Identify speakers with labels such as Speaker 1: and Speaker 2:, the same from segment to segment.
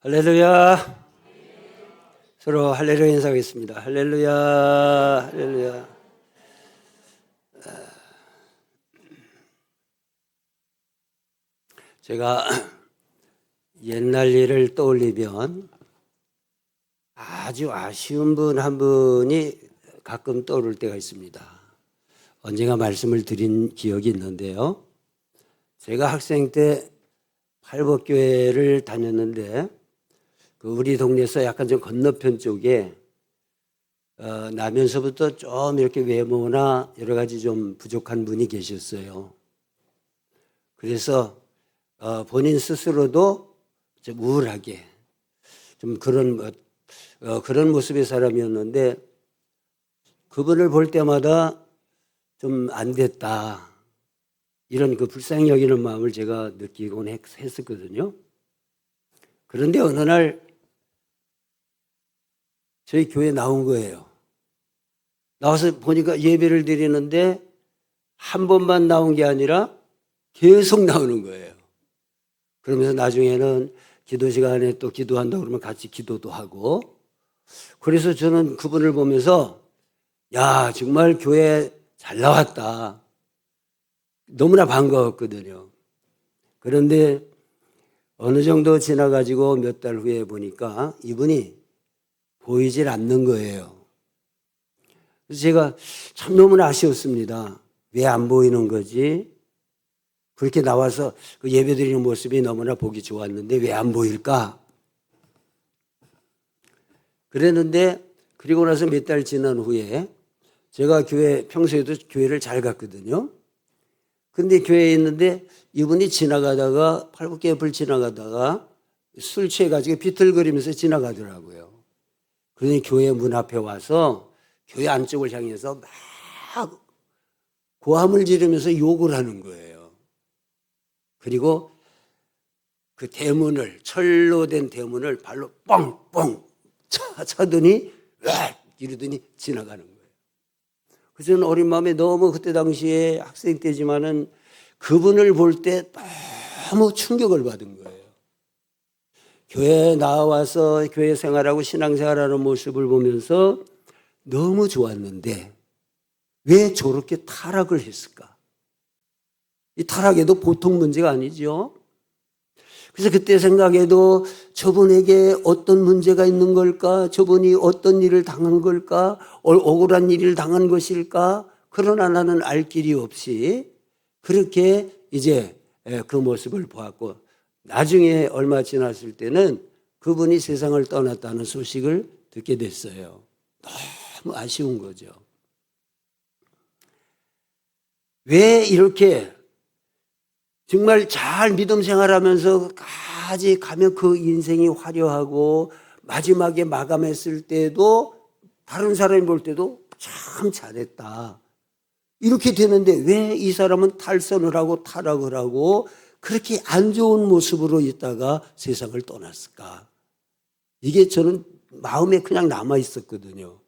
Speaker 1: 할렐루야. 서로 할렐루야 인사하겠습니다. 할렐루야, 할렐루야. 제가 옛날 일을 떠올리면 아주 아쉬운 분 한 분이 가끔 떠오를 때가 있습니다. 언젠가 말씀을 드린 기억이 있는데요. 제가 학생 때 팔복교회를 다녔는데 우리 동네에서 약간 좀 건너편 쪽에 나면서부터 좀 이렇게 외모나 여러 가지 좀 부족한 분이 계셨어요. 그래서 본인 스스로도 좀 우울하게 좀 그런 모습의 사람이었는데 그분을 볼 때마다 좀 안 됐다. 이런 불쌍히 여기는 마음을 제가 느끼곤 했었거든요. 그런데 어느 날 저희 교회에 나온 거예요. 나와서 보니까 예배를 드리는데 한 번만 나온 게 아니라 계속 나오는 거예요. 그러면서 나중에는 기도 시간에 또 기도한다고 그러면 같이 기도도 하고, 그래서 저는 그분을 보면서 야, 정말 교회 잘 나왔다. 너무나 반가웠거든요. 그런데 어느 정도 지나가지고 몇 달 후에 보니까 이분이 보이질 않는 거예요. 그래서 제가 참 너무나 아쉬웠습니다. 왜 안 보이는 거지? 그렇게 나와서 그 예배드리는 모습이 너무나 보기 좋았는데 왜 안 보일까? 그랬는데 그리고 나서 몇 달 지난 후에 제가 평소에도 교회를 잘 갔거든요. 근데 교회에 있는데 이분이 지나가다가 팔복교회 앞을 지나가다가 술 취해가지고 비틀거리면서 지나가더라고요. 그러니 교회 문 앞에 와서 교회 안쪽을 향해서 막 고함을 지르면서 욕을 하는 거예요. 그리고 그 대문을, 철로 된 대문을 발로 뻥뻥 차더니 왜 이러더니 지나가는 거예요. 그래서 저는 어린 마음에 너무 그때 당시에 학생 때지만은 그분을 볼 때 너무 충격을 받은 거예요. 교회에 나와서 교회 생활하고 신앙생활하는 모습을 보면서 너무 좋았는데 왜 저렇게 타락을 했을까? 이 타락에도 보통 문제가 아니죠. 그래서 그때 생각해도 저분에게 어떤 문제가 있는 걸까? 저분이 어떤 일을 당한 걸까? 억울한 일을 당한 것일까? 그러나 나는 알 길이 없이 그렇게 이제 그 모습을 보았고, 나중에 얼마 지났을 때는 그분이 세상을 떠났다는 소식을 듣게 됐어요. 너무 아쉬운 거죠. 왜 이렇게 정말 잘 믿음 생활하면서 까지 가면 그 인생이 화려하고 마지막에 마감했을 때도 다른 사람이 볼 때도 참 잘했다. 이렇게 되는데 왜 이 사람은 탈선을 하고 타락을 하고 그렇게 안 좋은 모습으로 있다가 세상을 떠났을까? 이게 저는 마음에 그냥 남아 있었거든요.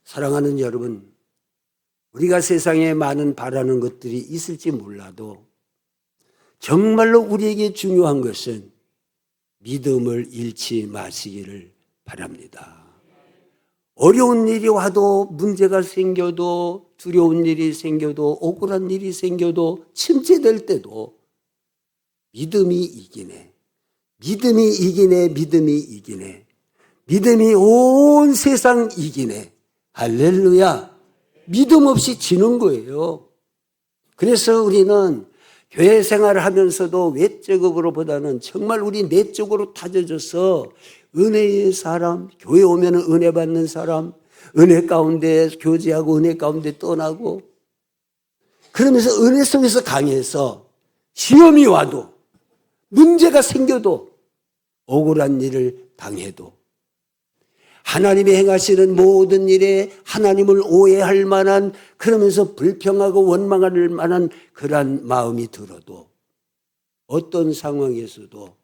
Speaker 1: 사랑하는 여러분, 우리가 세상에 많은 바라는 것들이 있을지 몰라도 정말로 우리에게 중요한 것은 믿음을 잃지 마시기를 바랍니다. 어려운 일이 와도, 문제가 생겨도, 두려운 일이 생겨도, 억울한 일이 생겨도, 침체될 때도 믿음이 이기네. 믿음이 이기네. 믿음이 이기네. 믿음이 온 세상 이기네. 할렐루야. 믿음 없이 지는 거예요. 그래서 우리는 교회 생활을 하면서도 외적으로보다는 정말 우리 내적으로 다져져서 은혜의 사람, 교회 오면 은혜 받는 사람, 은혜 가운데 교제하고 은혜 가운데 떠나고, 그러면서 은혜 속에서 강해서 시험이 와도 문제가 생겨도 억울한 일을 당해도 하나님이 행하시는 모든 일에 하나님을 오해할 만한, 그러면서 불평하고 원망할 만한 그러한 마음이 들어도 어떤 상황에서도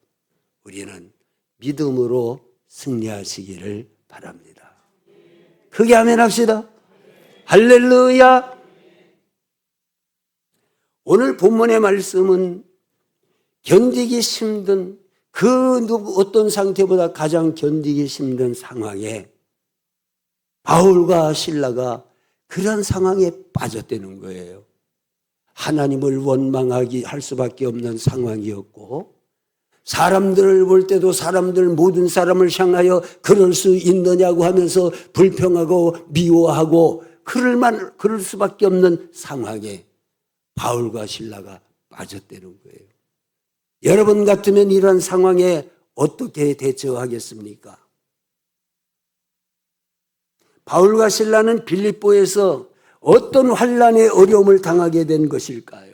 Speaker 1: 우리는 믿음으로 승리하시기를 바랍니다. 크게 아멘 합시다. 할렐루야. 오늘 본문의 말씀은 견디기 힘든 그 어떤 상태보다 가장 견디기 힘든 상황에 바울과 실라가 그런 상황에 빠졌다는 거예요. 하나님을 원망하기 할 수밖에 없는 상황이었고, 사람들을 볼 때도 사람들 모든 사람을 향하여 그럴 수 있느냐고 하면서 불평하고 미워하고 그럴 수밖에 없는 상황에 바울과 실라가 빠졌다는 거예요. 여러분 같으면 이런 상황에 어떻게 대처하겠습니까? 바울과 실라는 빌립보에서 어떤 환난의 어려움을 당하게 된 것일까요?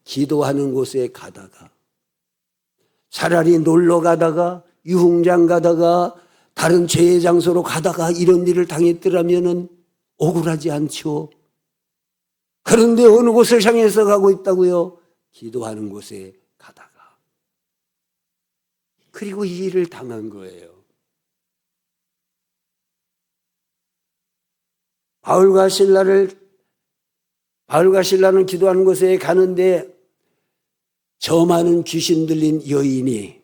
Speaker 1: 기도하는 곳에 가다가, 차라리 놀러 가다가, 유흥장 가다가, 다른 죄의 장소로 가다가 이런 일을 당했더라면 억울하지 않죠. 그런데 어느 곳을 향해서 가고 있다고요? 기도하는 곳에 가다가. 그리고 이 일을 당한 거예요. 바울과 신라는 기도하는 곳에 가는데 저 많은 귀신 들린 여인이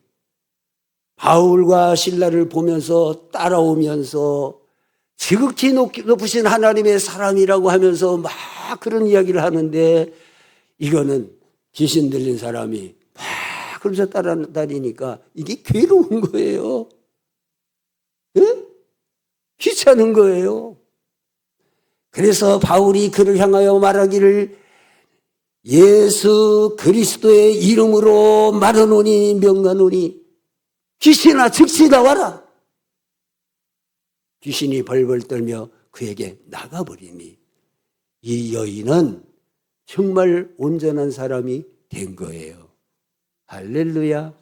Speaker 1: 바울과 신라를 보면서 따라오면서 지극히 높으신 하나님의 사람이라고 하면서 막 그런 이야기를 하는데, 이거는 귀신 들린 사람이 막 그러면서 따라다니니까 이게 괴로운 거예요. 네? 귀찮은 거예요. 그래서 바울이 그를 향하여 말하기를 예수 그리스도의 이름으로 말하노니 명하노니 귀신아 즉시 나와라. 귀신이 벌벌 떨며 그에게 나가버리니 이 여인은 정말 온전한 사람이 된 거예요. 할렐루야.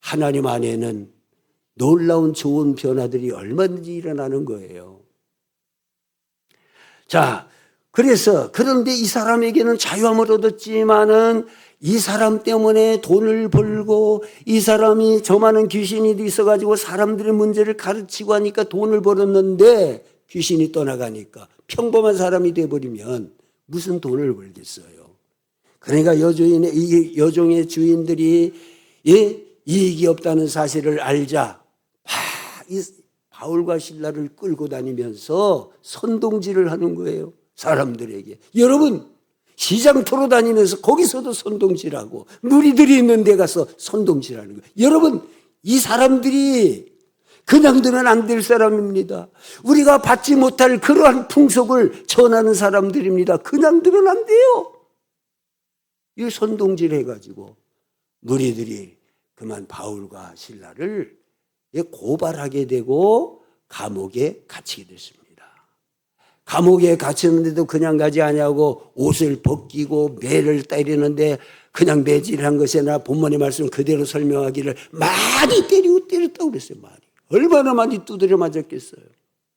Speaker 1: 하나님 안에는 놀라운 좋은 변화들이 얼마든지 일어나는 거예요. 자, 그런데 이 사람에게는 자유함을 얻었지만은 이 사람 때문에 돈을 벌고 이 사람이 저 많은 귀신이 있어가지고 사람들의 문제를 가르치고 하니까 돈을 벌었는데 귀신이 떠나가니까 평범한 사람이 돼버리면 무슨 돈을 벌겠어요. 그러니까 여종의 주인들이 이익이 없다는 사실을 알자 이 바울과 신라를 끌고 다니면서 선동질을 하는 거예요. 사람들에게. 여러분, 시장터로 다니면서 거기서도 선동질하고 무리들이 있는 데 가서 선동질하는 거예요. 여러분, 이 사람들이 그냥 두면 안 될 사람입니다. 우리가 받지 못할 그러한 풍속을 전하는 사람들입니다. 그냥 두면 안 돼요. 이 선동질 해가지고 무리들이 그만 바울과 신라를 고발하게 되고 감옥에 갇히게 됐습니다. 감옥에 갇혔는데도 그냥 가지 아니하고 옷을 벗기고 매를 때리는데 그냥 매질한 것이 아니라 본문의 말씀 그대로 설명하기를 많이 때렸다고 그랬어요. 많이. 얼마나 많이 두드려 맞았겠어요.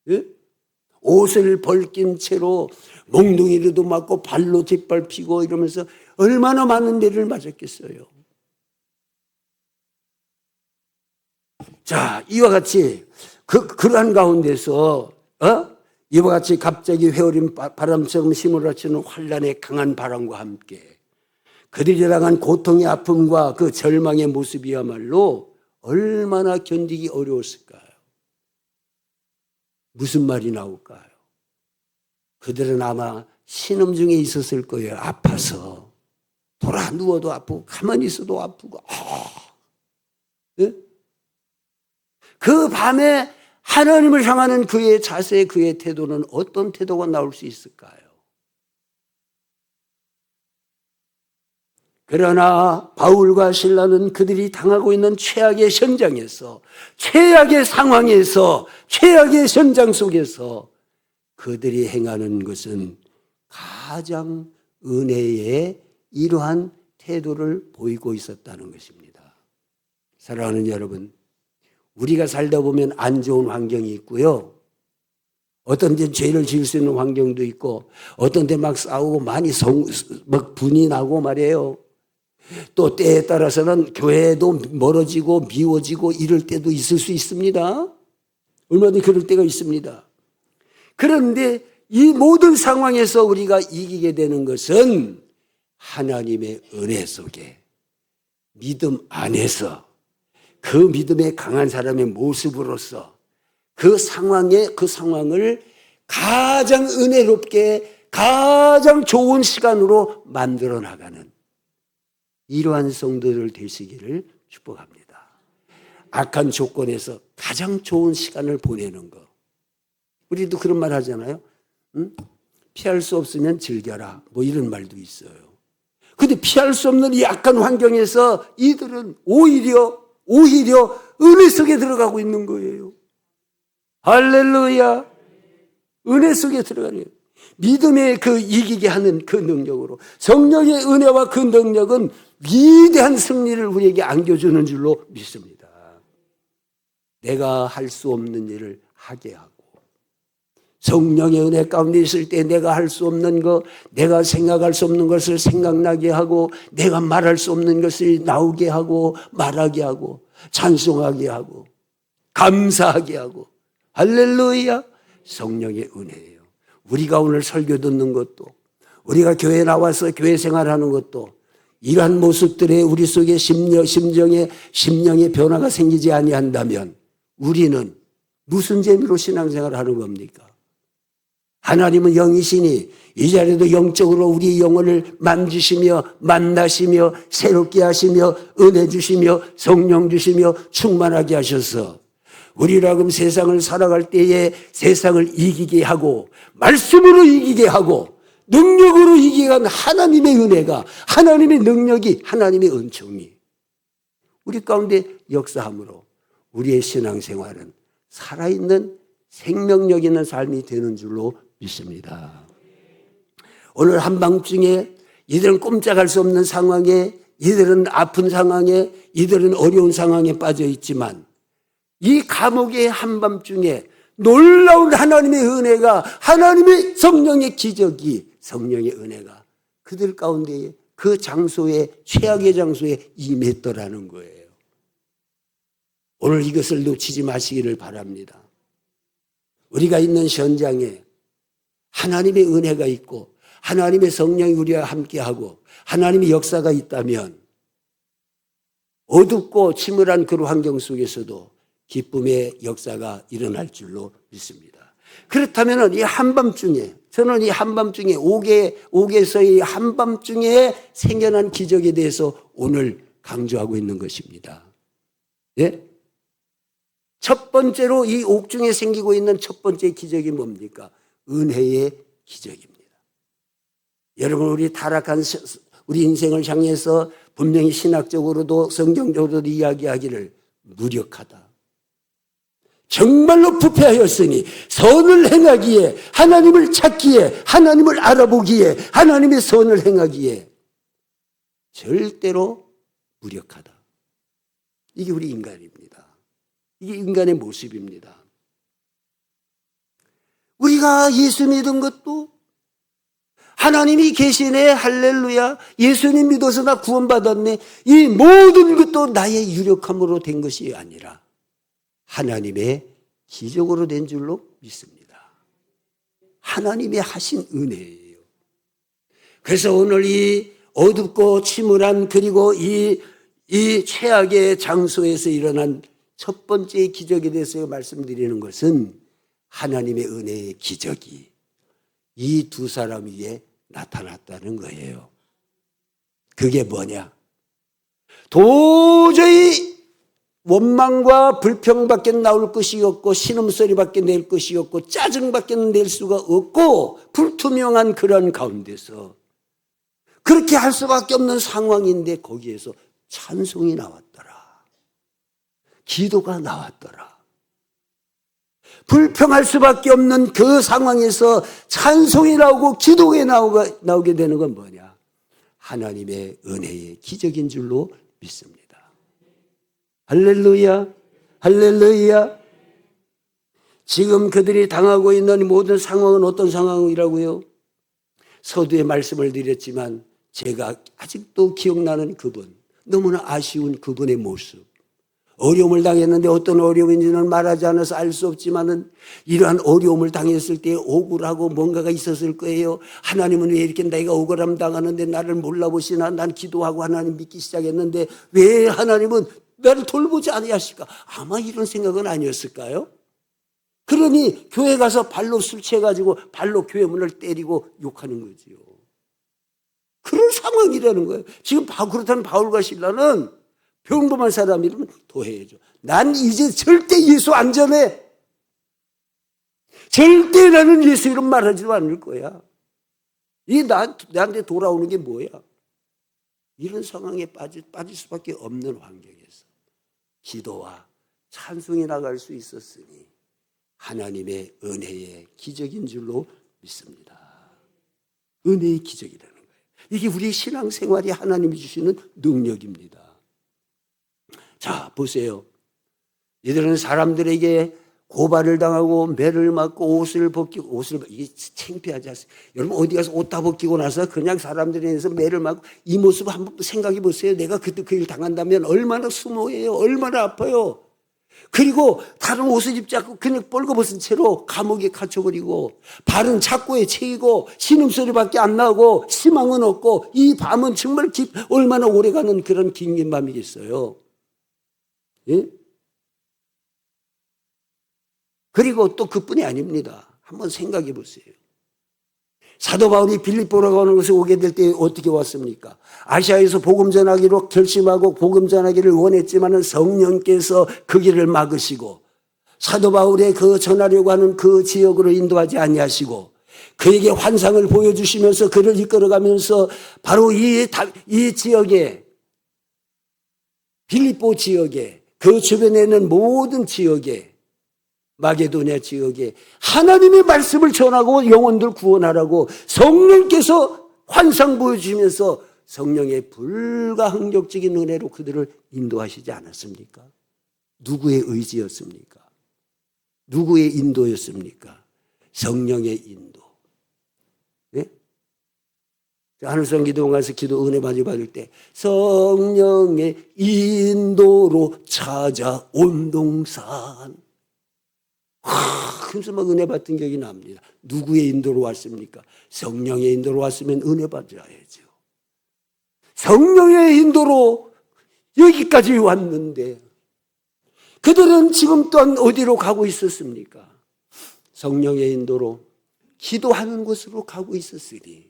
Speaker 1: 예? 옷을 벗긴 채로 몽둥이로도 맞고 발로 짓밟히고 이러면서 얼마나 많은 매를 맞았겠어요. 자, 이와 같이 그러한 가운데서 이와 같이 갑자기 회오린 바람처럼 휘몰아치는 환란의 강한 바람과 함께 그들이 당한 고통의 아픔과 그 절망의 모습이야말로 얼마나 견디기 어려웠을까요? 무슨 말이 나올까요? 그들은 아마 신음중에 있었을 거예요. 아파서 돌아 누워도 아프고 가만히 있어도 아프고 네? 그 밤에 하나님을 향하는 그의 자세, 그의 태도는 어떤 태도가 나올 수 있을까요? 그러나 바울과 실라는 그들이 당하고 있는 최악의 현장에서, 최악의 상황에서, 최악의 현장 속에서 그들이 행하는 것은 가장 은혜의 이러한 태도를 보이고 있었다는 것입니다. 사랑하는 여러분, 우리가 살다 보면 안 좋은 환경이 있고요. 어떤 데 죄를 지을 수 있는 환경도 있고, 어떤 데 막 싸우고 많이 막 분이 나고 말이에요. 또 때에 따라서는 교회도 멀어지고 미워지고 이럴 때도 있을 수 있습니다. 얼마든지 그럴 때가 있습니다. 그런데 이 모든 상황에서 우리가 이기게 되는 것은 하나님의 은혜 속에 믿음 안에서 그 믿음의 강한 사람의 모습으로서 그 상황을 가장 은혜롭게 가장 좋은 시간으로 만들어 나가는 이러한 성도들 되시기를 축복합니다. 악한 조건에서 가장 좋은 시간을 보내는 거. 우리도 그런 말 하잖아요. 응? 피할 수 없으면 즐겨라. 뭐 이런 말도 있어요. 근데 피할 수 없는 이 악한 환경에서 이들은 오히려 은혜 속에 들어가고 있는 거예요. 할렐루야. 은혜 속에 들어가는 거예요. 믿음의 그 이기게 하는 그 능력으로 성령의 은혜와 그 능력은 위대한 승리를 우리에게 안겨주는 줄로 믿습니다. 내가 할 수 없는 일을 하게 하고 성령의 은혜 가운데 있을 때 내가 할 수 없는 것, 내가 생각할 수 없는 것을 생각나게 하고 내가 말할 수 없는 것을 나오게 하고 말하게 하고 찬송하게 하고 감사하게 하고 할렐루야. 성령의 은혜예요. 우리가 오늘 설교 듣는 것도 우리가 교회에 나와서 교회 생활하는 것도 이러한 모습들에 우리 속에 심령의 변화가 생기지 아니한다면 우리는 무슨 재미로 신앙생활을 하는 겁니까? 하나님은 영이시니 이 자리에도 영적으로 우리 영혼을 만지시며 만나시며 새롭게 하시며 은혜 주시며 성령 주시며 충만하게 하셔서 우리라금 세상을 살아갈 때에 세상을 이기게 하고 말씀으로 이기게 하고 능력으로 이기게 한 하나님의 은혜가 하나님의 능력이 하나님의 은총이 우리 가운데 역사함으로 우리의 신앙생활은 살아있는 생명력 있는 삶이 되는 줄로 믿습니다. 오늘 한밤중에 이들은 꼼짝할 수 없는 상황에 이들은 아픈 상황에 이들은 어려운 상황에 빠져 있지만 이 감옥의 한밤중에 놀라운 하나님의 은혜가 하나님의 성령의 기적이 성령의 은혜가 그들 가운데 그 장소에 최악의 장소에 임했더라는 거예요. 오늘 이것을 놓치지 마시기를 바랍니다. 우리가 있는 현장에 하나님의 은혜가 있고 하나님의 성령이 우리와 함께하고 하나님의 역사가 있다면 어둡고 침울한 그런 환경 속에서도 기쁨의 역사가 일어날 줄로 믿습니다. 그렇다면 이 한밤중에 저는 이 한밤중에 옥에서의 한밤중에 생겨난 기적에 대해서 오늘 강조하고 있는 것입니다. 예? 첫 번째로 이 옥중에 생기고 있는 첫 번째 기적이 뭡니까? 은혜의 기적입니다. 여러분 우리 타락한 우리 인생을 향해서 분명히 신학적으로도 성경적으로도 이야기하기를 무력하다. 정말로 부패하였으니 선을 행하기에 하나님을 찾기에 하나님을 알아보기에 하나님의 선을 행하기에 절대로 무력하다. 이게 우리 인간입니다. 이게 인간의 모습입니다. 우리가 예수 믿은 것도 하나님이 계시네 할렐루야 예수님 믿어서 나 구원받았네 이 모든 것도 나의 유력함으로 된 것이 아니라 하나님의 기적으로 된 줄로 믿습니다. 하나님이 하신 은혜예요. 그래서 오늘 이 어둡고 침울한 그리고 이 최악의 장소에서 일어난 첫 번째 기적에 대해서 말씀드리는 것은 하나님의 은혜의 기적이 이 두 사람 위에 나타났다는 거예요. 그게 뭐냐? 도저히 원망과 불평밖에 나올 것이 없고 신음소리밖에 낼 것이 없고 짜증밖에 낼 수가 없고 불투명한 그런 가운데서 그렇게 할 수밖에 없는 상황인데 거기에서 찬송이 나왔더라. 기도가 나왔더라. 불평할 수밖에 없는 그 상황에서 찬송이 나오고 기도가 나오게 되는 건 뭐냐? 하나님의 은혜의 기적인 줄로 믿습니다. 할렐루야, 할렐루야. 지금 그들이 당하고 있는 모든 상황은 어떤 상황이라고요? 서두에 말씀을 드렸지만 제가 아직도 기억나는 그분, 너무나 아쉬운 그분의 모습. 어려움을 당했는데 어떤 어려움인지는 말하지 않아서 알 수 없지만은 이러한 어려움을 당했을 때 억울하고 뭔가가 있었을 거예요. 하나님은 왜 이렇게 내가 억울함 당하는데 나를 몰라보시나? 난 기도하고 하나님 믿기 시작했는데 왜 하나님은 나를 돌보지 아니하실까? 아마 이런 생각은 아니었을까요? 그러니 교회 가서 발로 술 취해가지고 발로 교회 문을 때리고 욕하는 거지요. 그런 상황이라는 거예요. 지금 그렇다면 바울과 실라는 평범한 사람이라면 도해야죠. 난 이제 절대 예수 안 전해. 절대 나는 예수 이름 말하지도 않을 거야. 나한테 돌아오는 게 뭐야? 이런 상황에 빠질 수밖에 없는 환경에서 기도와 찬송이 나갈 수 있었으니 하나님의 은혜의 기적인 줄로 믿습니다. 은혜의 기적이라는 거예요. 이게 우리 신앙생활이 하나님이 주시는 능력입니다. 자, 보세요. 이들은 사람들에게 고발을 당하고 매를 맞고 옷을 벗기고 이게 창피하지 않습니까? 여러분 어디 가서 옷 다 벗기고 나서 그냥 사람들에 의해서 매를 맞고 이 모습 한번 생각해 보세요. 내가 그때 그 일 당한다면 얼마나 수모해요. 얼마나 아파요. 그리고 다른 옷을 입지 않고 그냥 뻘거벗은 채로 감옥에 갇혀버리고 발은 착고에 채이고 신음소리밖에 안 나고 희망은 없고 이 밤은 정말 얼마나 오래가는 그런 긴 밤이겠어요. 예? 그리고 또 그뿐이 아닙니다. 한번 생각해 보세요. 사도 바울이 빌립보라고 하는 곳에 오게 될 때 어떻게 왔습니까? 아시아에서 복음 전하기로 결심하고 복음 전하기를 원했지만은 성령께서 그 길을 막으시고 사도 바울의 그 전하려고 하는 그 지역으로 인도하지 아니하시고 그에게 환상을 보여주시면서 그를 이끌어가면서 바로 이 지역에 빌립보 지역에 그 주변에 있는 모든 지역에 마게도냐 지역에 하나님의 말씀을 전하고 영혼들 구원하라고 성령께서 환상 보여주시면서 성령의 불가항력적인 은혜로 그들을 인도하시지 않았습니까? 누구의 의지였습니까? 누구의 인도였습니까? 성령의 인도. 네? 하늘성 기도원 가서 기도 은혜 많이 받을 때 성령의 인도로 찾아온 동산. 그래서 막 은혜 받은 기억이 납니다. 누구의 인도로 왔습니까? 성령의 인도로 왔으면 은혜 받아야죠. 성령의 인도로 여기까지 왔는데 그들은 지금 또한 어디로 가고 있었습니까? 성령의 인도로 기도하는 곳으로 가고 있었으니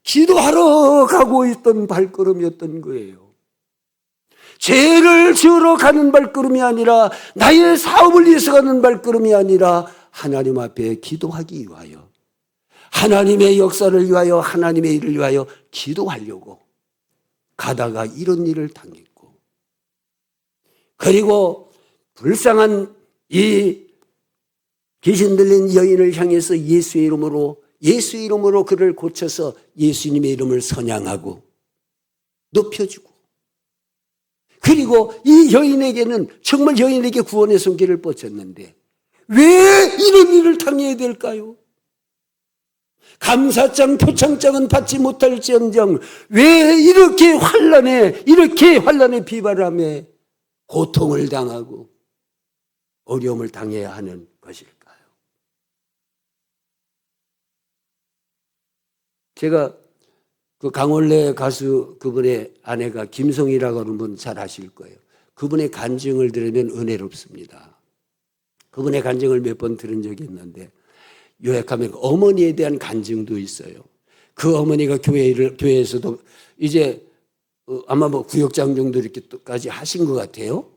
Speaker 1: 기도하러 가고 있던 발걸음이었던 거예요. 죄를 지으러 가는 발걸음이 아니라 나의 사업을 위해서 가는 발걸음이 아니라 하나님 앞에 기도하기 위하여 하나님의 역사를 위하여 하나님의 일을 위하여 기도하려고 가다가 이런 일을 당했고 그리고 불쌍한 이 귀신 들린 여인을 향해서 예수의 이름으로 그를 고쳐서 예수님의 이름을 선양하고 높여주고 그리고 이 여인에게는 정말 여인에게 구원의 손길을 뻗쳤는데 왜 이런 일을 당해야 될까요? 감사장, 표창장은 받지 못할지언정 왜 이렇게 환난의 비바람에 고통을 당하고 어려움을 당해야 하는 것일까요? 제가 그 강원래 가수 그분의 아내가 김성희라고 하는 분 잘 아실 거예요. 그분의 간증을 들으면 은혜롭습니다. 그분의 간증을 몇 번 들은 적이 있는데 요약하면 어머니에 대한 간증도 있어요. 그 어머니가 교회에서도 이제 아마 뭐 구역장 정도 이렇게까지 하신 것 같아요.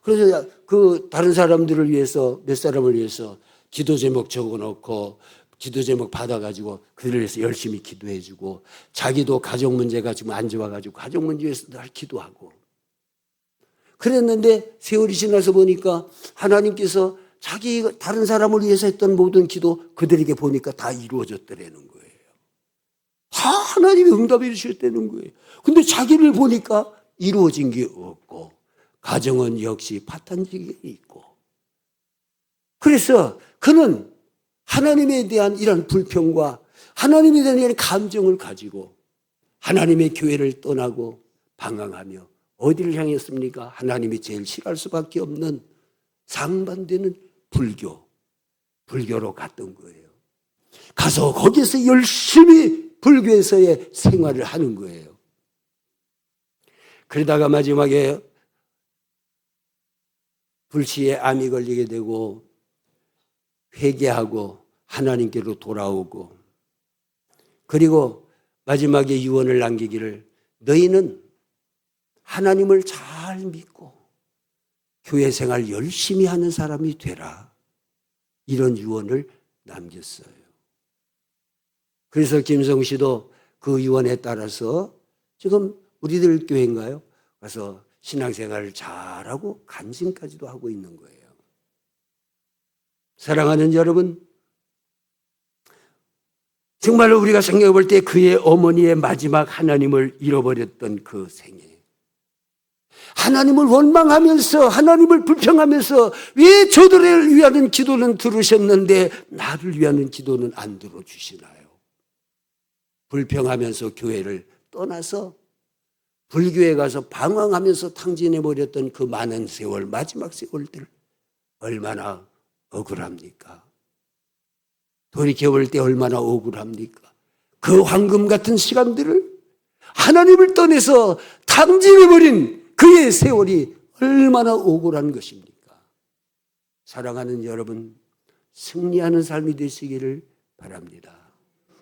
Speaker 1: 그래서 그 다른 사람들을 위해서 몇 사람을 위해서 기도 제목 적어놓고 기도 제목 받아가지고 그들을 위해서 열심히 기도해주고 자기도 가정 문제가 지금 안 좋아가지고 가정 문제 위해서 늘 기도하고 그랬는데 세월이 지나서 보니까 하나님께서 자기 다른 사람을 위해서 했던 모든 기도 그들에게 보니까 다 이루어졌더라는 거예요. 다 하나님이 응답해 주셨다는 거예요. 근데 자기를 보니까 이루어진 게 없고 가정은 역시 파탄지게 있고 그래서 그는 하나님에 대한 이런 불평과 하나님에 대한 이런 감정을 가지고 하나님의 교회를 떠나고 방황하며 어디를 향했습니까? 하나님이 제일 싫어할 수밖에 없는 상반되는 불교로 갔던 거예요. 가서 거기서 열심히 불교에서의 생활을 하는 거예요. 그러다가 마지막에 불치에 암이 걸리게 되고 회개하고 하나님께로 돌아오고, 그리고 마지막에 유언을 남기기를, 너희는 하나님을 잘 믿고 교회 생활 열심히 하는 사람이 되라, 이런 유언을 남겼어요. 그래서 김성 씨도 그 유언에 따라서 지금 우리들 교회인가요? 가서 신앙생활을 잘하고 간증까지도 하고 있는 거예요. 사랑하는 여러분, 정말로 우리가 생각해 볼 때 그의 어머니의 마지막 하나님을 잃어버렸던 그 생애, 하나님을 원망하면서 하나님을 불평하면서 왜 저들을 위하는 기도는 들으셨는데 나를 위하는 기도는 안 들어주시나요? 불평하면서 교회를 떠나서 불교에 가서 방황하면서 탕진해버렸던 그 많은 세월, 마지막 세월들 얼마나 억울합니까? 돌이켜볼 때 얼마나 억울합니까? 그 황금 같은 시간들을 하나님을 떠나서 탕진해버린 그의 세월이 얼마나 억울한 것입니까? 사랑하는 여러분, 승리하는 삶이 되시기를 바랍니다.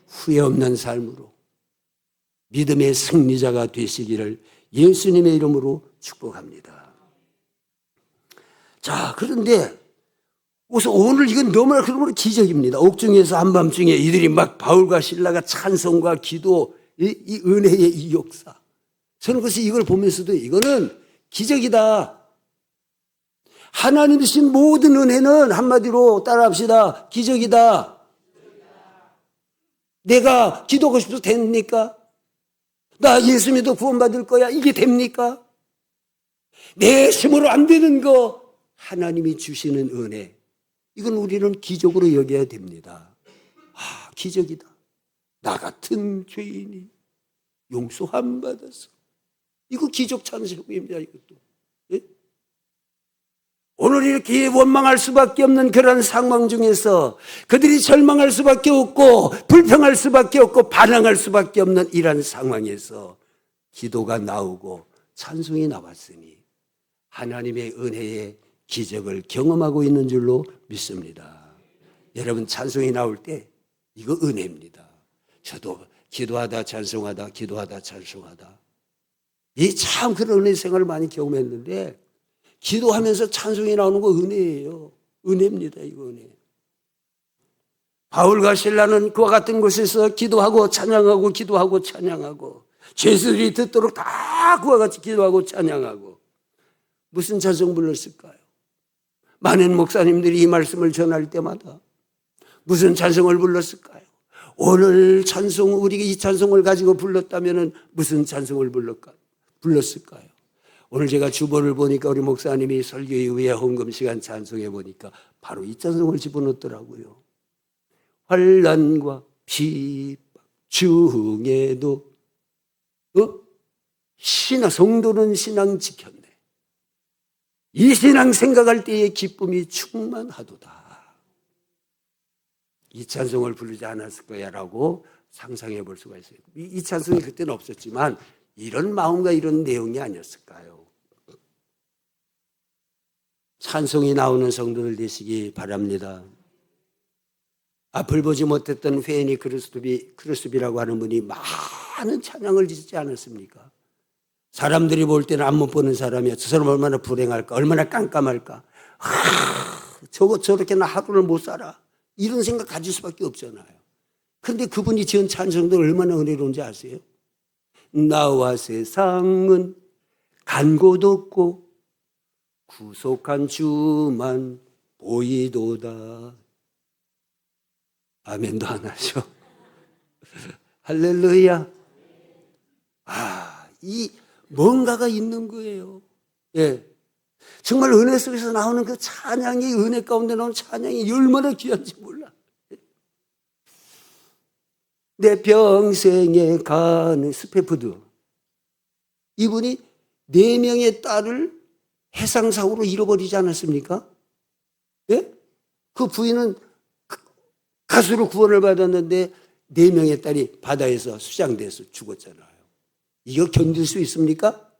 Speaker 1: 후회 없는 삶으로 믿음의 승리자가 되시기를 예수님의 이름으로 축복합니다. 자, 그런데 우선 오늘 이건 너무나 그러므로 기적입니다. 옥중에서 한밤중에 이들이 막 바울과 실라가 찬송과 기도, 이 은혜의 이 역사. 저는 그래서 이걸 보면서도 이거는 기적이다. 하나님이신 모든 은혜는 한마디로 따라합시다. 기적이다. 내가 기도하고 싶어서 됩니까? 나 예수 믿어 구원받을 거야. 이게 됩니까? 내 힘으로 안 되는 거 하나님이 주시는 은혜, 이건 우리는 기적으로 여겨야 됩니다. 아, 기적이다. 나 같은 죄인이 용서함 받아서. 이거 기적 찬송입니다. 이것도. 예? 오늘 이렇게 원망할 수밖에 없는 그런 상황 중에서 그들이 절망할 수밖에 없고 불평할 수밖에 없고 반항할 수밖에 없는 이런 상황에서 기도가 나오고 찬송이 나왔으니 하나님의 은혜의 기적을 경험하고 있는 줄로 믿습니다. 여러분, 찬송이 나올 때 이거 은혜입니다. 저도 기도하다 찬송하다 기도하다 찬송하다, 이 참 그런 은혜 생활을 많이 경험했는데 기도하면서 찬송이 나오는 거 은혜예요. 은혜입니다. 이거 은혜. 바울과 실라는 그와 같은 곳에서 기도하고 찬양하고 기도하고 찬양하고 죄수들이 듣도록 다 그와 같이 기도하고 찬양하고 무슨 찬송 불렀을까요? 많은 목사님들이 이 말씀을 전할 때마다 무슨 찬송을 불렀을까요? 오늘 찬송, 우리가 이 찬송을 가지고 불렀다면 무슨 찬송을 불렀을까요? 오늘 제가 주보를 보니까 우리 목사님이 설교 이후에 헌금 시간 찬송해 보니까 바로 이 찬송을 집어넣더라고요. 환난과 핍박 중에도 성도는 신앙 지켰네. 이 신앙 생각할 때의 기쁨이 충만하도다. 이 찬송을 부르지 않았을 거야 라고 상상해 볼 수가 있어요. 이 찬송이 그때는 없었지만 이런 마음과 이런 내용이 아니었을까요? 찬송이 나오는 성도들 되시기 바랍니다. 앞을 보지 못했던 회인이 크루스비라고 하는 분이 많은 찬양을 짓지 않았습니까? 사람들이 볼 때는 안 못 보는 사람이야. 저 사람 얼마나 불행할까, 얼마나 깜깜할까. 저렇게 나 하루를 못 살아. 이런 생각 가질 수밖에 없잖아요. 그런데 그분이 지은 찬송도 얼마나 은혜로운지 아세요? 나와 세상은 간 곳 없고 구속한 주만 보이도다. 아멘도 안 하죠. 할렐루야. 이 뭔가가 있는 거예요. 예. 정말 은혜 속에서 나오는 그 찬양이, 은혜 가운데 나오는 찬양이 얼마나 귀한지 몰라. 내 평생에 가는 스페푸드, 이분이 4명의 딸을 해상사고로 잃어버리지 않았습니까? 예? 그 부인은 가수로 구원을 받았는데 4명의 딸이 바다에서 수장돼서 죽었잖아요. 이거 견딜 수 있습니까?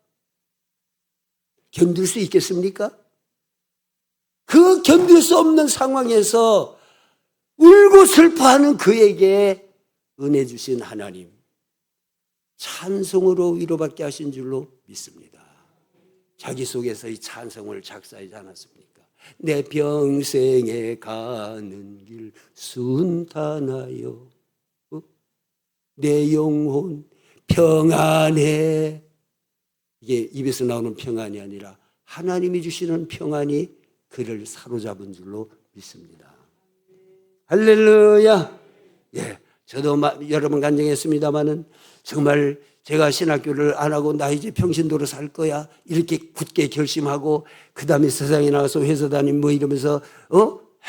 Speaker 1: 견딜 수 있겠습니까? 그 견딜 수 없는 상황에서 울고 슬퍼하는 그에게 은혜 주신 하나님, 찬송으로 위로받게 하신 줄로 믿습니다. 자기 속에서 이 찬송을 작사하지 않았습니까? 내 평생에 가는 길 순탄하여 내 영혼 평안해. 이게 입에서 나오는 평안이 아니라 하나님이 주시는 평안이 그를 사로잡은 줄로 믿습니다. 할렐루야. 예, 저도 여러 번 간증했습니다마는 정말 제가 신학교를 안 하고 나 이제 평신도로 살 거야 이렇게 굳게 결심하고 그 다음에 세상에 나가서 회사 다니고 뭐 이러면서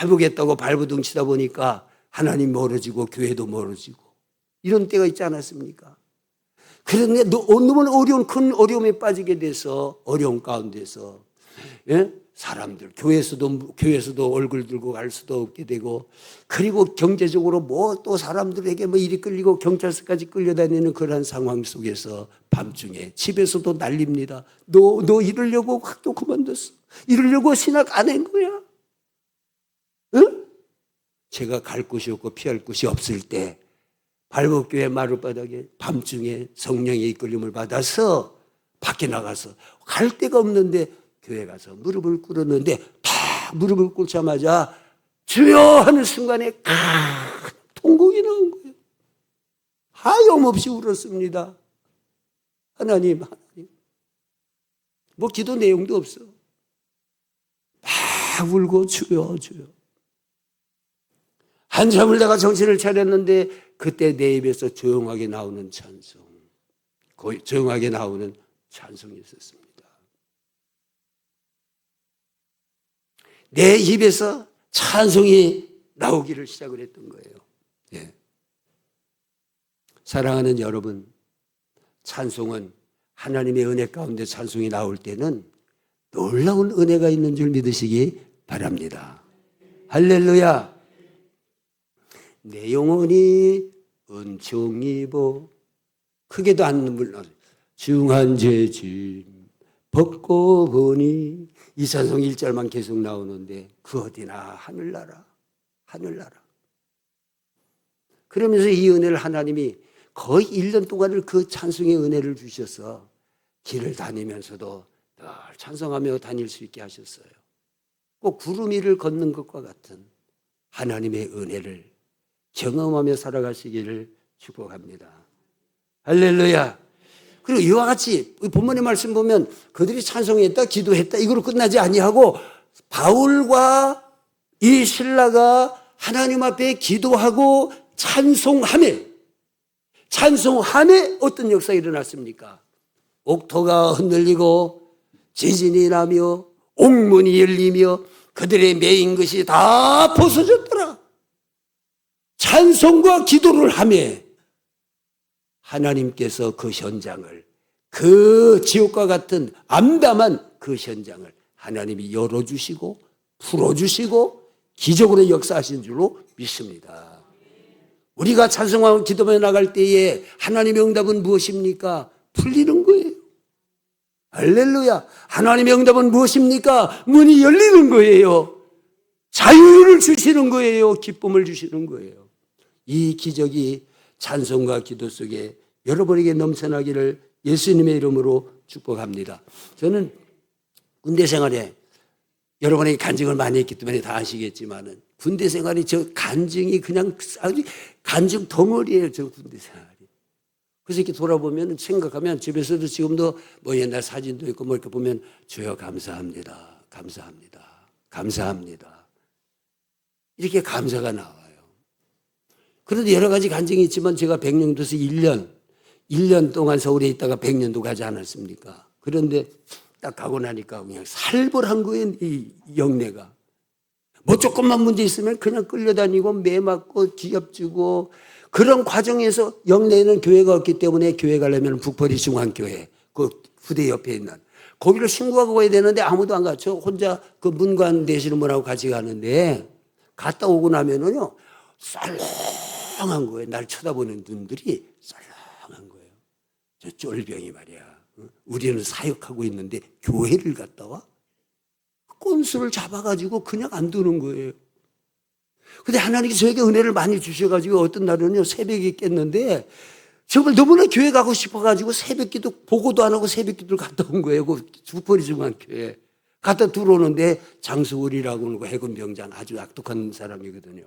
Speaker 1: 해보겠다고 발버둥 치다 보니까 하나님 멀어지고 교회도 멀어지고 이런 때가 있지 않았습니까? 그런데 너무 큰 어려움에 빠지게 돼서 어려움 가운데서 사람들 교회에서도 얼굴 들고 갈 수도 없게 되고 그리고 경제적으로 뭐 또 사람들에게 뭐 이리 끌리고 경찰서까지 끌려다니는 그런 상황 속에서 밤중에 집에서도 난립니다. 너 이러려고 학교 그만뒀어. 이러려고 신학 안 한 거야. 응? 제가 갈 곳이 없고 피할 곳이 없을 때 발복교회 마룻바닥에 밤중에 성령의 이끌림을 받아서 밖에 나가서 갈 데가 없는데 교회 가서 무릎을 꿇었는데 다 무릎을 꿇자마자 주여 하는 순간에 큰 통곡이 나온 거예요. 하염없이 울었습니다. 하나님. 뭐 기도 내용도 없어. 막 울고 주여. 한참을 내가 정신을 차렸는데 그때 내 입에서 조용하게 나오는 찬송이 있었습니다. 내 입에서 찬송이 나오기를 시작을 했던 거예요. 예. 사랑하는 여러분, 찬송은 하나님의 은혜 가운데 찬송이 나올 때는 놀라운 은혜가 있는 줄 믿으시기 바랍니다. 할렐루야. 내 영혼이 은총 입어 크게도 안 눈물 나 중한 죄짐 벗고 보니 이 찬송 1절만 계속 나오는데 그 어디나 하늘나라 그러면서 이 은혜를 하나님이 거의 1년 동안을 그 찬송의 은혜를 주셔서 길을 다니면서도 늘 찬송하며 다닐 수 있게 하셨어요. 꼭 구름 위를 걷는 것과 같은 하나님의 은혜를 경험하며 살아가시기를 축복합니다. 할렐루야. 그리고 이와 같이 본문의 말씀 보면 그들이 찬송했다 기도했다 이거로 끝나지 아니하고 바울과 이 실라가 하나님 앞에 기도하고 찬송함에 어떤 역사가 일어났습니까? 옥토가 흔들리고 지진이 나며 옥문이 열리며 그들의 매인 것이 다 벗어졌더라. 찬송과 기도를 하며 하나님께서 그 현장을 그 지옥과 같은 암담한 그 현장을 하나님이 열어주시고 풀어주시고 기적으로 역사하신 줄로 믿습니다. 우리가 찬송하고 기도하며 나갈 때에 하나님의 응답은 무엇입니까? 풀리는 거예요. 할렐루야. 하나님의 응답은 무엇입니까? 문이 열리는 거예요. 자유를 주시는 거예요. 기쁨을 주시는 거예요. 이 기적이 찬송과 기도 속에 여러분에게 넘쳐나기를 예수님의 이름으로 축복합니다. 저는 군대 생활에 여러분에게 간증을 많이 했기 때문에 다 아시겠지만은 군대 생활이 저 간증이 그냥 아주 간증 덩어리예요. 저 군대 생활이. 그래서 이렇게 돌아보면 생각하면 집에서도 지금도 뭐 옛날 사진도 있고 뭐 이렇게 보면 주여 감사합니다. 이렇게 감사가 나와요. 그런데 여러 가지 간증이 있지만 제가 백령도에서 1년 동안 서울에 있다가 백년도 가지 않았습니까? 그런데 딱 가고 나니까 그냥 살벌한 거예요. 이 영내가. 뭐 조금만 문제 있으면 그냥 끌려다니고 매 맞고 뒤엎지고 그런 과정에서 영내에는 교회가 없기 때문에 교회 가려면 북포리 중앙교회 그 부대 옆에 있는 거기를 신고하고 가야 되는데 아무도 안 가. 저 혼자 그 문관 되시는 분하고 같이 가는데 갔다 오고 나면은요, 썰렁한 거예요. 날 쳐다보는 눈들이 썰렁한 거예요. 저 쫄병이 말이야. 우리는 사역하고 있는데 교회를 갔다 와? 꼰수를 잡아가지고 그냥 안 두는 거예요. 근데 하나님께서 저에게 은혜를 많이 주셔가지고 어떤 날은요, 새벽에 깼는데 정말 너무나 교회 가고 싶어가지고 새벽기도 보고도 안 하고 새벽기도를 갔다 온 거예요. 그 북포리 중앙교회 갔다 들어오는데 장수월이라고 하는 거 해군병장 아주 악독한 사람이거든요.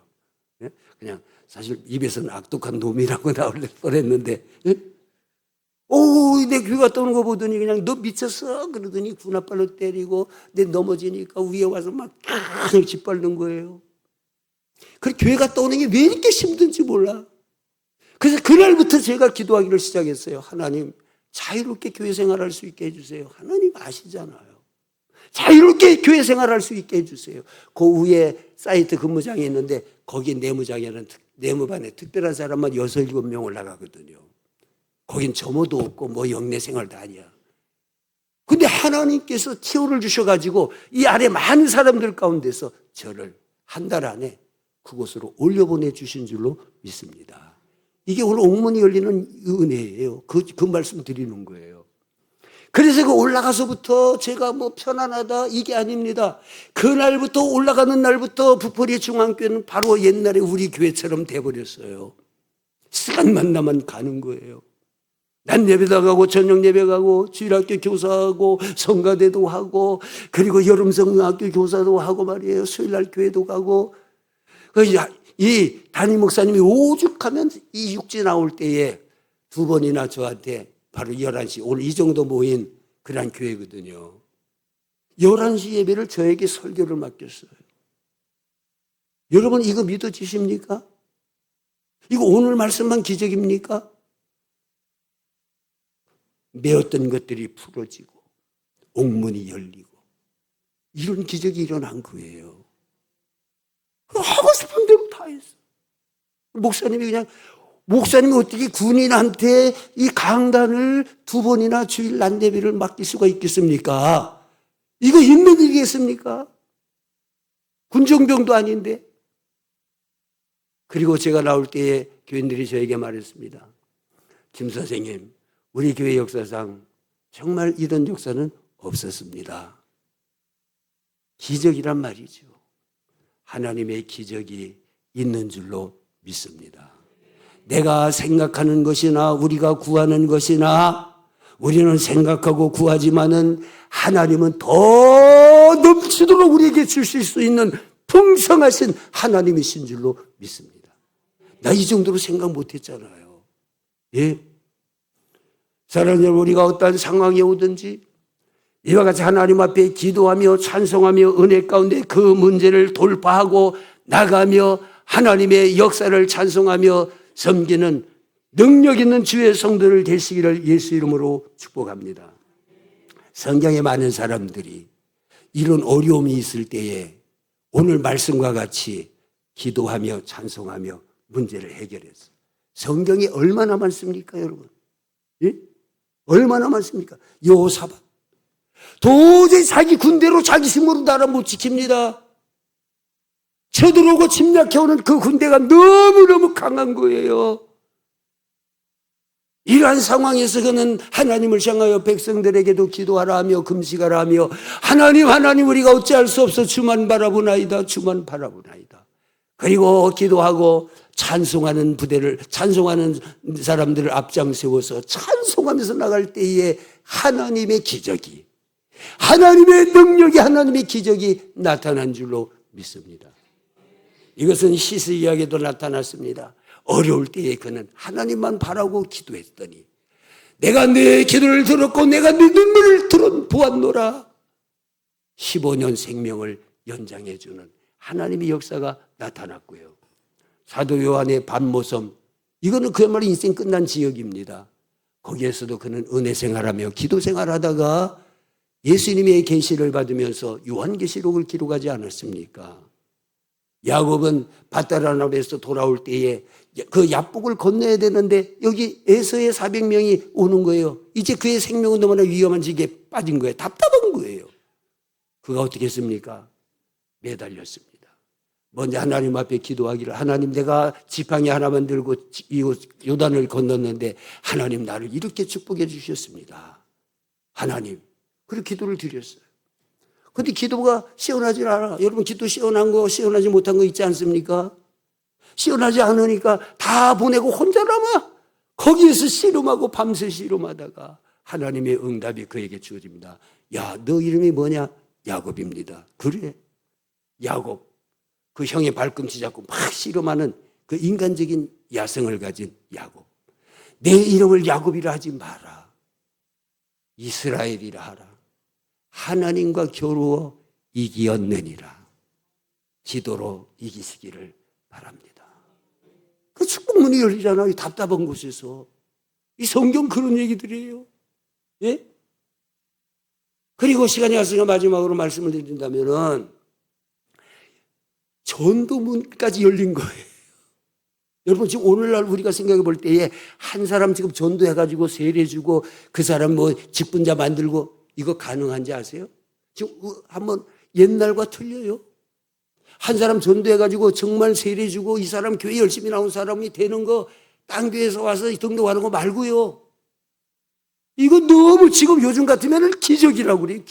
Speaker 1: 그냥 사실 입에서는 악독한 놈이라고 나올 뻔했는데, 내 교회 갔다 오는 거 보더니 그냥 너 미쳤어 그러더니 군홧발로 때리고 내 넘어지니까 위에 와서 막 그냥 짓밟는 거예요. 그래 교회 갔다 오는 게 왜 이렇게 힘든지 몰라. 그래서 그날부터 제가 기도하기를 시작했어요. 하나님, 자유롭게 교회 생활할 수 있게 해주세요. 하나님 아시잖아요. 자유롭게 교회 생활할 수 있게 해주세요. 그 위에 사이트 근무장이 있는데 거기 내무장에는 내무반에 특별한 사람만 6, 7명 올라가거든요. 거긴 점호도 없고 뭐 영내 생활도 아니야. 근데 하나님께서 티오를 주셔가지고 이 아래 많은 사람들 가운데서 저를 한 달 안에 그곳으로 올려보내 주신 줄로 믿습니다. 이게 오늘 옥문이 열리는 은혜예요. 그 말씀 드리는 거예요. 그래서 그 올라가서부터 제가 뭐 편안하다 이게 아닙니다. 그날부터 올라가는 날부터 북포리 중앙교회는 바로 옛날에 우리 교회처럼 돼버렸어요. 시간만 나면 가는 거예요. 난 예배도 가고 저녁 예배 가고 주일학교 교사하고 성가대도 하고 그리고 여름성학교 교사도 하고 말이에요. 수요일날 교회도 가고. 이 담임 목사님이 오죽하면 이 육지 나올 때에 2번이나 저한테 바로 11시 오늘 이 정도 모인 그런 교회거든요. 11시 예배를 저에게 설교를 맡겼어요. 여러분 이거 믿어지십니까? 이거 오늘 말씀만 기적입니까? 메었던 것들이 풀어지고 옥문이 열리고 이런 기적이 일어난 거예요. 하고 싶은 대로 다 했어. 목사님이 어떻게 군인한테 이 강단을 2번이나 주일 낮 예배를 맡길 수가 있겠습니까? 이거 있는 일이겠습니까? 군정병도 아닌데. 그리고 제가 나올 때에 교인들이 저에게 말했습니다. 김 선생님, 우리 교회 역사상 정말 이런 역사는 없었습니다. 기적이란 말이죠. 하나님의 기적이 있는 줄로 믿습니다. 내가 생각하는 것이나 우리가 구하는 것이나 우리는 생각하고 구하지만은 하나님은 더 넘치도록 우리에게 주실 수 있는 풍성하신 하나님이신 줄로 믿습니다. 나 이 정도로 생각 못했잖아요. 예? 사랑하는 여러분, 우리가 어떠한 상황이 오든지 이와 같이 하나님 앞에 기도하며 찬송하며 은혜 가운데 그 문제를 돌파하고 나가며 하나님의 역사를 찬송하며 섬기는 능력 있는 주의 성도를 되시기를 예수 이름으로 축복합니다. 성경에 많은 사람들이 이런 어려움이 있을 때에 오늘 말씀과 같이 기도하며 찬송하며 문제를 해결했어요. 성경이 얼마나 많습니까, 여러분? 예? 얼마나 많습니까? 여호사밧 도저히 자기 군대로 자기 힘으로 나라 못 지킵니다. 쳐들어오고 침략해오는 그 군대가 너무너무 강한 거예요. 이러한 상황에서 그는 하나님을 향하여 백성들에게도 기도하라 하며 금식하라 하며 하나님 우리가 어찌할 수 없어 주만 바라보나이다 주만 바라보나이다. 그리고 기도하고 찬송하는 사람들을 앞장 세워서 찬송하면서 나갈 때에 하나님의 기적이 하나님의 능력이 하나님의 기적이 나타난 줄로 믿습니다. 이것은 히스기야에게도 나타났습니다. 어려울 때에 그는 하나님만 바라고 기도했더니 내가 내 기도를 들었고 내가 내 눈물을 보았노라. 15년 생명을 연장해 주는 하나님의 역사가 나타났고요. 사도 요한의 반모섬, 이거는 그야말로 인생 끝난 지역입니다. 거기에서도 그는 은혜 생활하며 기도 생활하다가 예수님의 계시를 받으면서 요한계시록을 기록하지 않았습니까? 야곱은 밧다라나에서 돌아올 때에 그 야복을 건너야 되는데 여기 에서의 400명이 오는 거예요. 이제 그의 생명은 너무나 위험한 지경에 빠진 거예요. 답답한 거예요. 그가 어떻게 했습니까? 매달렸습니다. 먼저 하나님 앞에 기도하기를, 하나님, 내가 지팡이 하나만 들고 이 요단을 건넜는데 하나님 나를 이렇게 축복해 주셨습니다. 하나님. 그렇게 기도를 드렸어요. 근데 기도가 시원하지 않아. 여러분, 기도 시원한 거 시원하지 못한 거 있지 않습니까? 시원하지 않으니까 다 보내고 혼자 남아. 거기에서 씨름하고 밤새 씨름하다가 하나님의 응답이 그에게 주어집니다. 야, 너 이름이 뭐냐? 야곱입니다. 그래, 야곱. 그 형의 발꿈치 잡고 막 씨름하는 그 인간적인 야성을 가진 야곱. 내 이름을 야곱이라 하지 마라. 이스라엘이라 하라. 하나님과 겨루어 이기었느니라. 기도로 이기시기를 바랍니다. 그 축복문이 열리잖아요. 이 답답한 곳에서. 이 성경 그런 얘기들이에요. 예? 그리고 시간이 왔으니까 마지막으로 말씀을 드린다면은 전도문까지 열린 거예요. 여러분, 지금 오늘날 우리가 생각해 볼 때에 한 사람 지금 전도해가지고 세례주고 그 사람 뭐 직분자 만들고 이거 가능한지 아세요? 지금 한번 옛날과 틀려요. 한 사람 전도해가지고 정말 세례주고 이 사람 교회 열심히 나온 사람이 되는 거, 딴 교회에서 와서 등록하는 거 말고요. 이거 너무 지금 요즘 같으면 기적이라고 그래요.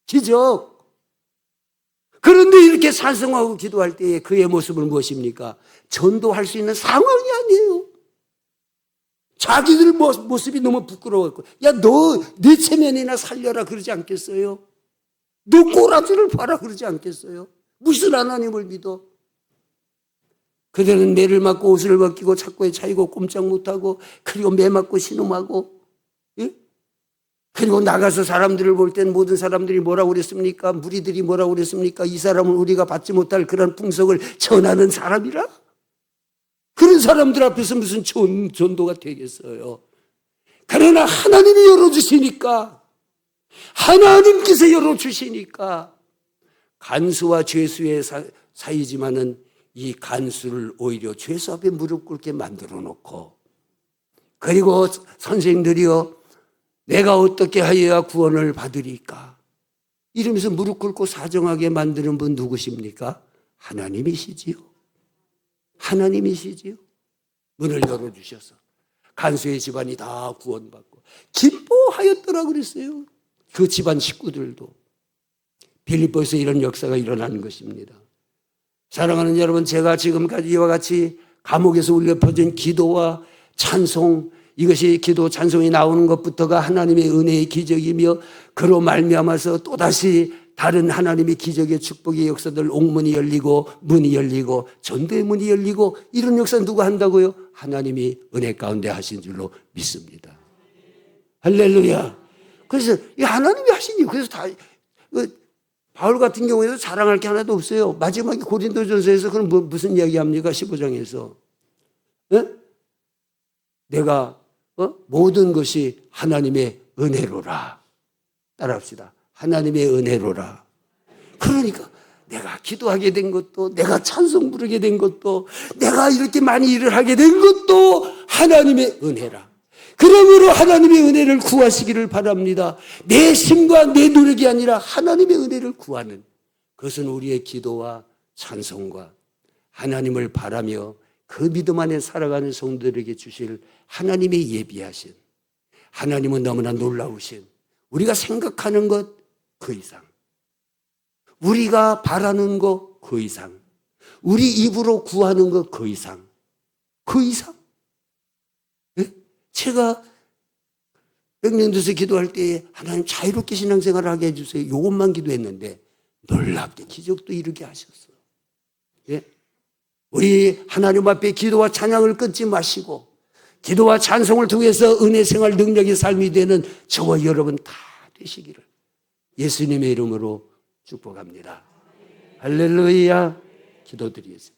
Speaker 1: 기적. 그런데 이렇게 찬송하고 기도할 때에 그의 모습은 무엇입니까? 전도할 수 있는 상황이 아니에요. 자기들 모습이 너무 부끄러웠고, 야, 너 네 체면이나 살려라 그러지 않겠어요? 너 꼬라지를 봐라 그러지 않겠어요? 무슨 하나님을 믿어? 그들은 매를 맞고 옷을 벗기고 착고에 차이고 꼼짝 못하고, 그리고 매 맞고 신음하고, 예? 그리고 나가서 사람들을 볼 땐 모든 사람들이 뭐라고 그랬습니까? 무리들이 뭐라고 그랬습니까? 이 사람은 우리가 받지 못할 그런 풍속을 전하는 사람이라? 그런 사람들 앞에서 무슨 전도가 되겠어요? 그러나 하나님이 열어주시니까, 하나님께서 열어주시니까, 간수와 죄수의 사이지만은 이 간수를 오히려 죄수 앞에 무릎 꿇게 만들어 놓고, 그리고 선생들이여, 내가 어떻게 하여야 구원을 받으리까? 이러면서 무릎 꿇고 사정하게 만드는 분 누구십니까? 하나님이시지요. 하나님이시지요. 문을 열어주셔서 간수의 집안이 다 구원받고 기뻐하였더라 그랬어요. 그 집안 식구들도. 빌립보에서 이런 역사가 일어나는 것입니다. 사랑하는 여러분, 제가 지금까지 이와 같이 감옥에서 울려 퍼진 기도와 찬송, 이것이 기도 찬송이 나오는 것부터가 하나님의 은혜의 기적이며, 그로 말미암아서 또다시 다른 하나님의 기적의 축복의 역사들, 옥문이 열리고 문이 열리고 전도의 문이 열리고, 이런 역사 누가 한다고요? 하나님이 은혜 가운데 하신 줄로 믿습니다. 할렐루야. 그래서 이 하나님이 하시니, 그래서 다 바울 같은 경우에도 자랑할 게 하나도 없어요. 마지막에 고린도전서에서 그럼 무슨 이야기합니까? 15장에서 내가 모든 것이 하나님의 은혜로라. 따라합시다. 하나님의 은혜로라. 그러니까 내가 기도하게 된 것도, 내가 찬송 부르게 된 것도, 내가 이렇게 많이 일을 하게 된 것도 하나님의 은혜라. 그러므로 하나님의 은혜를 구하시기를 바랍니다. 내 힘과 내 노력이 아니라 하나님의 은혜를 구하는, 그것은 우리의 기도와 찬송과 하나님을 바라며 그 믿음 안에 살아가는 성도들에게 주실 하나님의 예비하신, 하나님은 너무나 놀라우신, 우리가 생각하는 것 그 이상, 우리가 바라는 것 그 이상, 우리 입으로 구하는 것 그 이상, 그 이상. 네? 제가 백년도서 기도할 때에 하나님 자유롭게 신앙생활을 하게 해주세요, 이것만 기도했는데 놀랍게 기적도 이루게 하셨어요. 예? 우리 하나님 앞에 기도와 찬양을 끊지 마시고, 기도와 찬송을 통해서 은혜 생활 능력의 삶이 되는 저와 여러분 다 되시기를 예수님의 이름으로 축복합니다. 할렐루야. 기도드리겠습니다.